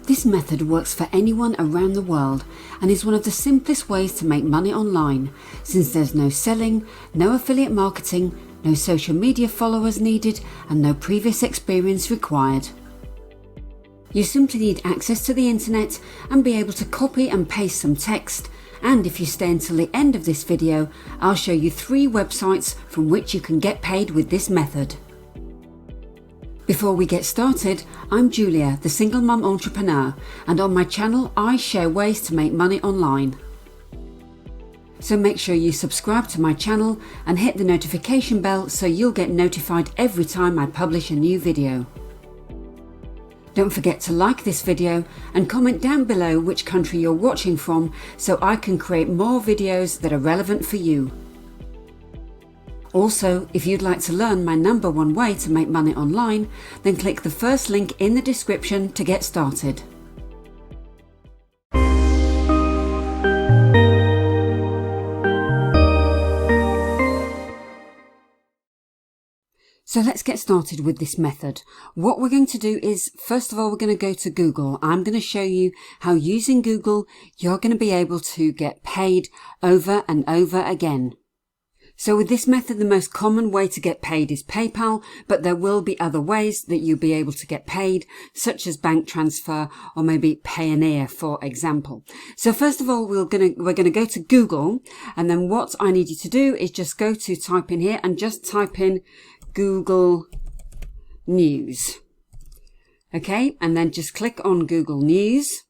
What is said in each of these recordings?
This method works for anyone around the world and is one of the simplest ways to make money online, since there's no selling, no affiliate marketing, no social media followers needed, and no previous experience required. You simply need access to the internet and be able to copy and paste some text, and if you stay until the end of this video, I'll show you 3 websites from which you can get paid with this method. Before we get started, I'm Julia, the single mum entrepreneur, and on my channel I share ways to make money online. So make sure you subscribe to my channel and hit the notification bell so you'll get notified every time I publish a new video. Don't forget to like this video and comment down below which country you're watching from so I can create more videos that are relevant for you. Also, if you'd like to learn my #1 way to make money online, then click the first link in the description to get started. So let's get started with this method. What we're going to do is, first of all, we're going to go to Google. I'm going to show you how using Google, you're going to be able to get paid over and over again. So with this method, the most common way to get paid is PayPal, but there will be other ways that you'll be able to get paid, such as bank transfer or maybe Payoneer, for example. So first of all, we're going to go to Google, and then what I need you to do is just go to type in here and just type in Google News. Okay, and then just click on Google News.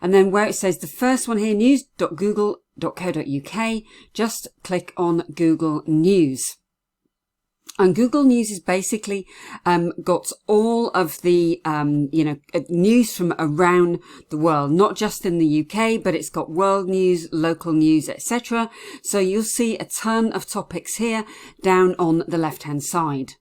And then where it says the first one here, news.google.co.uk, just click on Google News. And Google News is basically got all of the news from around the world, not just in the UK, but it's got world news, local news, etc. So you'll see a ton of topics here down on the left hand side.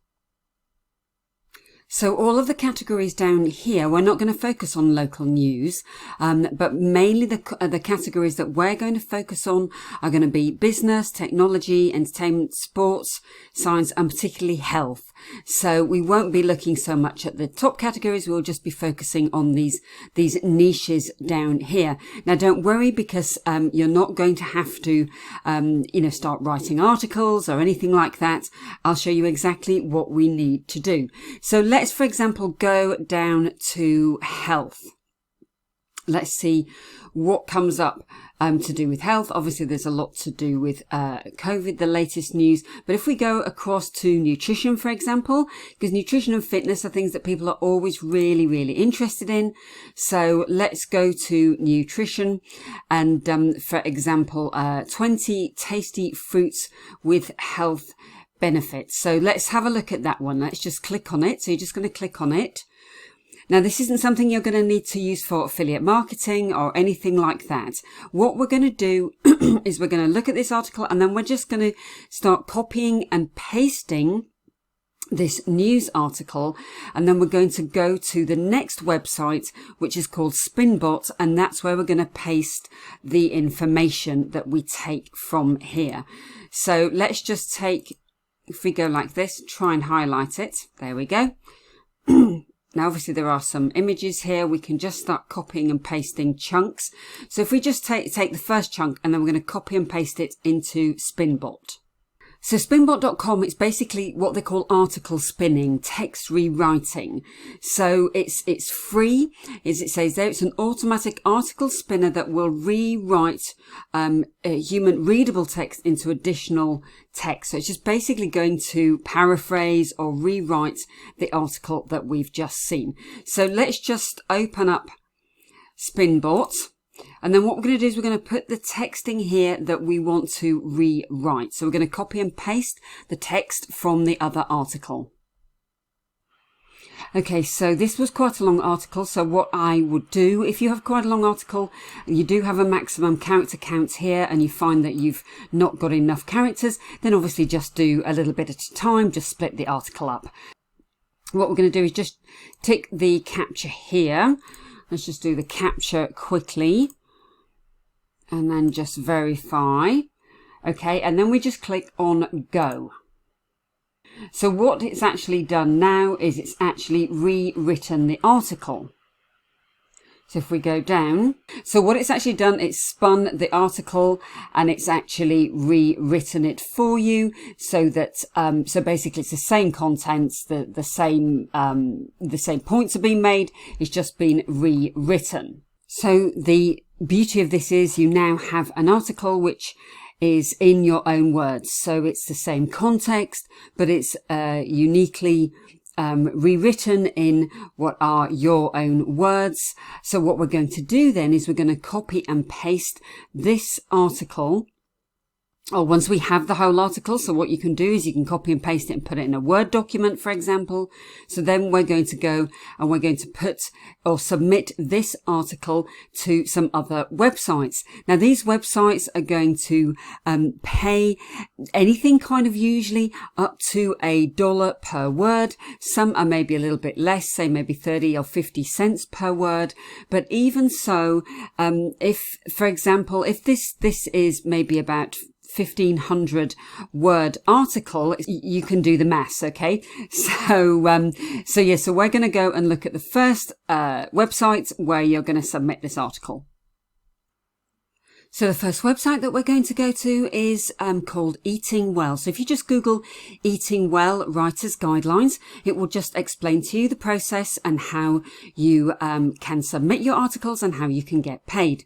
So all of the categories down here, we're not going to focus on local news, but mainly the categories that we're going to focus on are going to be business, technology, entertainment, sports, science, and particularly health. So we won't be looking so much at the top categories. We'll just be focusing on these niches down here. Now, don't worry, because you're not going to have to, start writing articles or anything like that. I'll show you exactly what we need to do. So let's, for example, go down to health. Let's see what comes up to do with health. Obviously, there's a lot to do with COVID, the latest news. But if we go across to nutrition, for example, because nutrition and fitness are things that people are always really, really interested in. So let's go to nutrition and, for example, 20 tasty fruits with health benefits. So let's have a look at that one. Let's just click on it. So you're just going to click on it. Now, this isn't something you're going to need to use for affiliate marketing or anything like that. What we're going to do is we're going to look at this article, and then we're just going to start copying and pasting this news article, and then we're going to go to the next website, which is called Spinbot, and that's where we're going to paste the information that we take from here. So let's just take, if we go like this, try and highlight it. There we go. Now, obviously, there are some images here. We can just start copying and pasting chunks. So if we just take the first chunk, and then we're going to copy and paste it into Spinbot. So Spinbot.com, it's basically what they call article spinning, text rewriting. So it's free, as it says there. It's an automatic article spinner that will rewrite human readable text into additional text. So it's just basically going to paraphrase or rewrite the article that we've just seen. So let's just open up Spinbot. And then what we're going to do is we're going to put the text in here that we want to rewrite. So we're going to copy and paste the text from the other article. Okay, so this was quite a long article. So what I would do, if you have quite a long article, you do have a maximum character count here, and you find that you've not got enough characters, then obviously just do a little bit at a time, just split the article up. What we're going to do is just tick the capture here. Let's just do the capture quickly and then just verify. Okay, and then we just click on go. So what it's actually done now is it's actually rewritten the article. So if we go down, so what it's actually done, it's spun the article and it's actually rewritten it for you so that, so basically it's the same contents, the same points are being made, it's just been rewritten. So the beauty of this is you now have an article which is in your own words. So it's the same context, but it's uniquely rewritten in what are your own words. So what we're going to do then is we're going to copy and paste this article. Or once we have the whole article, so what you can do is you can copy and paste it and put it in a Word document, for example. So then we're going to go and we're going to put or submit this article to some other websites. Now, these websites are going to pay anything kind of usually up to $1 per word. Some are maybe a little bit less, say maybe 30 or 50 cents per word. But even so, if, for example, if this is maybe about 1,500 word article, you can do the maths, okay? So we're going to go and look at the first website where you're going to submit this article. So the first website that we're going to go to is called Eating Well. So if you just Google Eating Well Writer's Guidelines, it will just explain to you the process and how you can submit your articles and how you can get paid.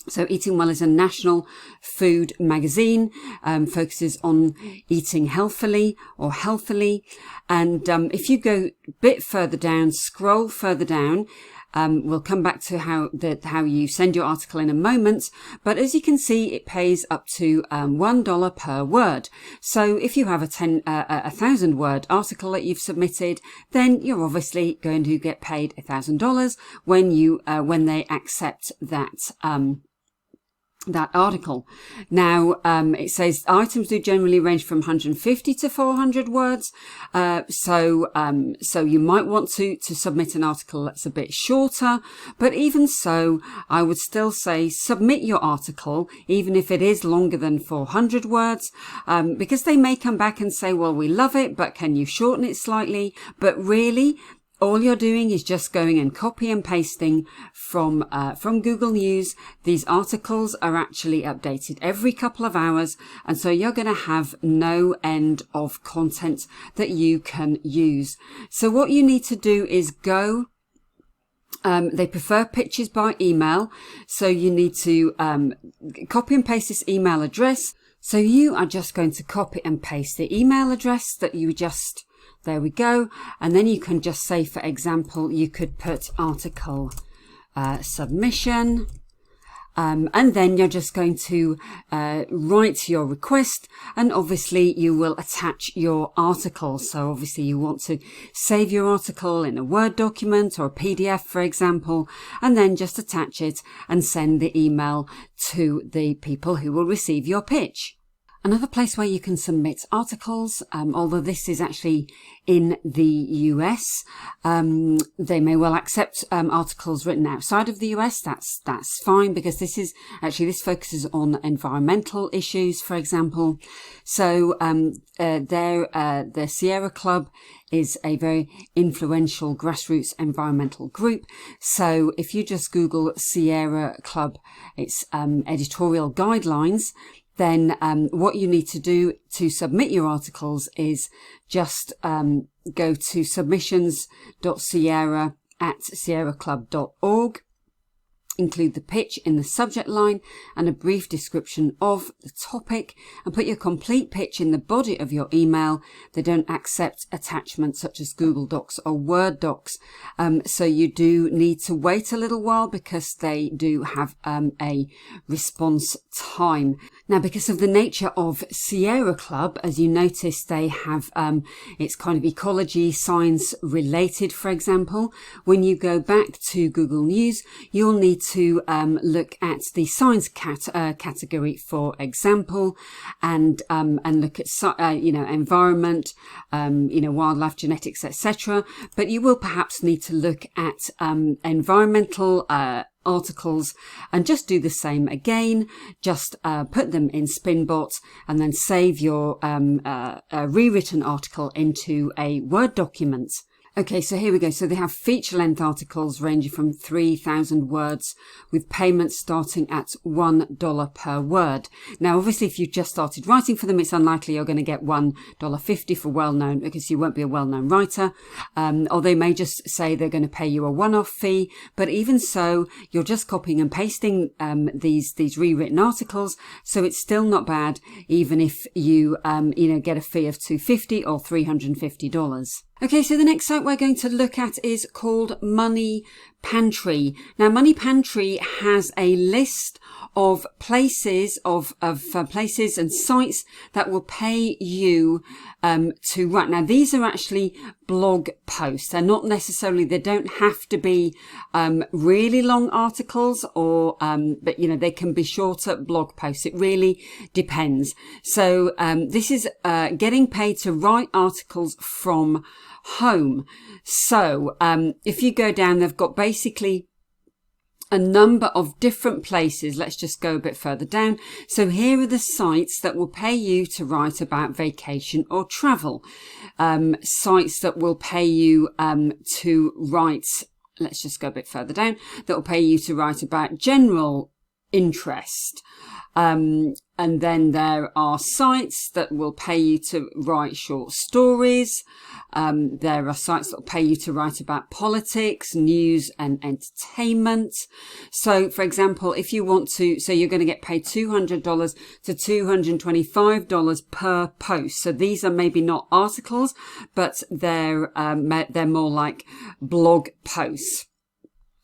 So Eating Well is a national food magazine, focuses on eating healthily or healthily. And if you go a bit further down, scroll further down, we'll come back to how you send your article in a moment. But as you can see, it pays up to $1 per word. So if you have a 1,000 word article that you've submitted, then you're obviously going to get paid $1,000 when they accept that article. Now, it says items do generally range from 150 to 400 words. So you might want to submit an article that's a bit shorter, but even so, I would still say submit your article, even if it is longer than 400 words, because they may come back and say, well, we love it, but can you shorten it slightly? But really, all you're doing is just going and copy and pasting from Google News. These articles are actually updated every couple of hours. And so you're going to have no end of content that you can use. So what you need to do is go. They prefer pictures by email. So you need to copy and paste this email address. So you are just going to copy and paste the email address that you just... There we go. And then you can just say, for example, you could put article submission. And then you're just going to write your request, and obviously you will attach your article. So obviously you want to save your article in a Word document or a PDF, for example, and then just attach it and send the email to the people who will receive your pitch. Another place where you can submit articles, although this is actually in the US, they may well accept articles written outside of the US. That's fine, because this focuses on environmental issues, for example. So the Sierra Club is a very influential grassroots environmental group. So if you just Google Sierra Club, it's editorial guidelines, then what you need to do to submit your articles is just go to submissions.sierra@sierraclub.org. Include the pitch in the subject line and a brief description of the topic, and put your complete pitch in the body of your email. They don't accept attachments such as Google Docs or Word Docs. So you do need to wait a little while, because they do have a response time. Now, because of the nature of Sierra Club, as you notice, they have, it's kind of ecology, science related, for example. When you go back to Google News, you'll need to look at the science category, for example, and look at environment, wildlife, genetics, etc. But you will perhaps need to look at environmental articles, and just do the same again. Just put them in Spinbot, and then save your rewritten article into a Word document. Okay, so here we go. So they have feature-length articles ranging from 3,000 words with payments starting at $1 per word. Now, obviously, if you've just started writing for them, it's unlikely you're going to get $1.50 for well-known, because you won't be a well-known writer. Or they may just say they're going to pay you a one-off fee. But even so, you're just copying and pasting these rewritten articles. So it's still not bad, even if you get a fee of $250 or $350. Okay, so the next site we're going to look at is called Money Pantry. Now, Money Pantry has a list of places places and sites that will pay you to write. Now, these are actually blog posts. They're not necessarily, they don't have to be really long articles, or but they can be shorter blog posts. It really depends. So this is getting paid to write articles from home. So if you go down, they've got basically a number of different places. Let's just go a bit further down. So here are the sites that will pay you to write about vacation or travel. Sites that will pay you to write, let's just go a bit further down, that will pay you to write about general interest. And then there are sites that will pay you to write short stories. There are sites that will pay you to write about politics, news and entertainment. So, for example, if you want to, so you're going to get paid $200 to $225 per post. So these are maybe not articles, but they're more like blog posts.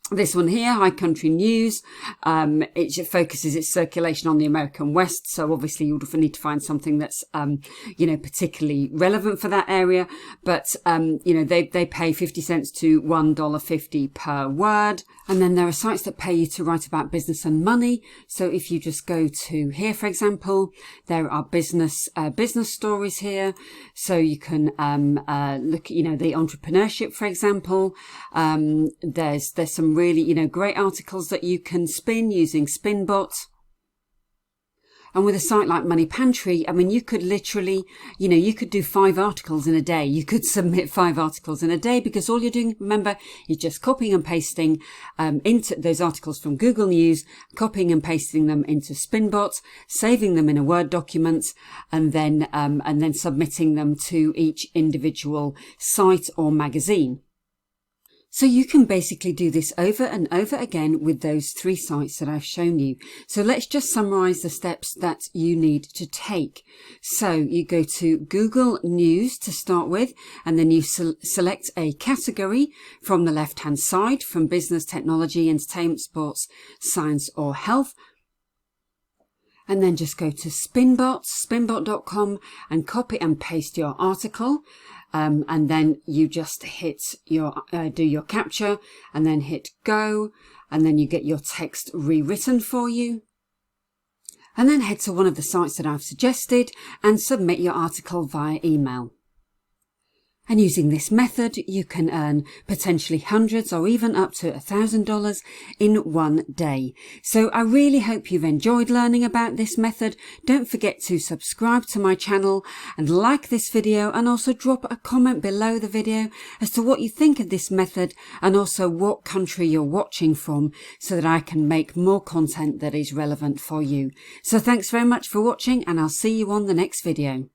This one here, High Country News, it focuses its circulation on the American West. So obviously you'll need to find something that's, particularly relevant for that area. But, they pay 50 cents to $1.50 per word. And then there are sites that pay you to write about business and money. So if you just go to here, for example, there are business stories here. So you can, look, the entrepreneurship, for example. There's some really, great articles that you can spin using Spinbot. And with a site like Money Pantry, I mean, you could literally, you could do 5 articles in a day. You could submit 5 articles in a day, because all you're doing, remember, is just copying and pasting into those articles from Google News, copying and pasting them into Spinbot, saving them in a Word document, and then submitting them to each individual site or magazine. So you can basically do this over and over again with those 3 sites that I've shown you. So let's just summarize the steps that you need to take. So you go to Google News to start with, and then you select a category from the left-hand side, from business, technology, entertainment, sports, science, or health. And then just go to Spinbot, spinbot.com, and copy and paste your article. And then you just hit do your capture, and then hit go, and then you get your text rewritten for you. And then head to one of the sites that I've suggested and submit your article via email. And using this method, you can earn potentially hundreds or even up to $1,000 in one day. So I really hope you've enjoyed learning about this method. Don't forget to subscribe to my channel and like this video, and also drop a comment below the video as to what you think of this method, and also what country you're watching from, so that I can make more content that is relevant for you. So thanks very much for watching, and I'll see you on the next video.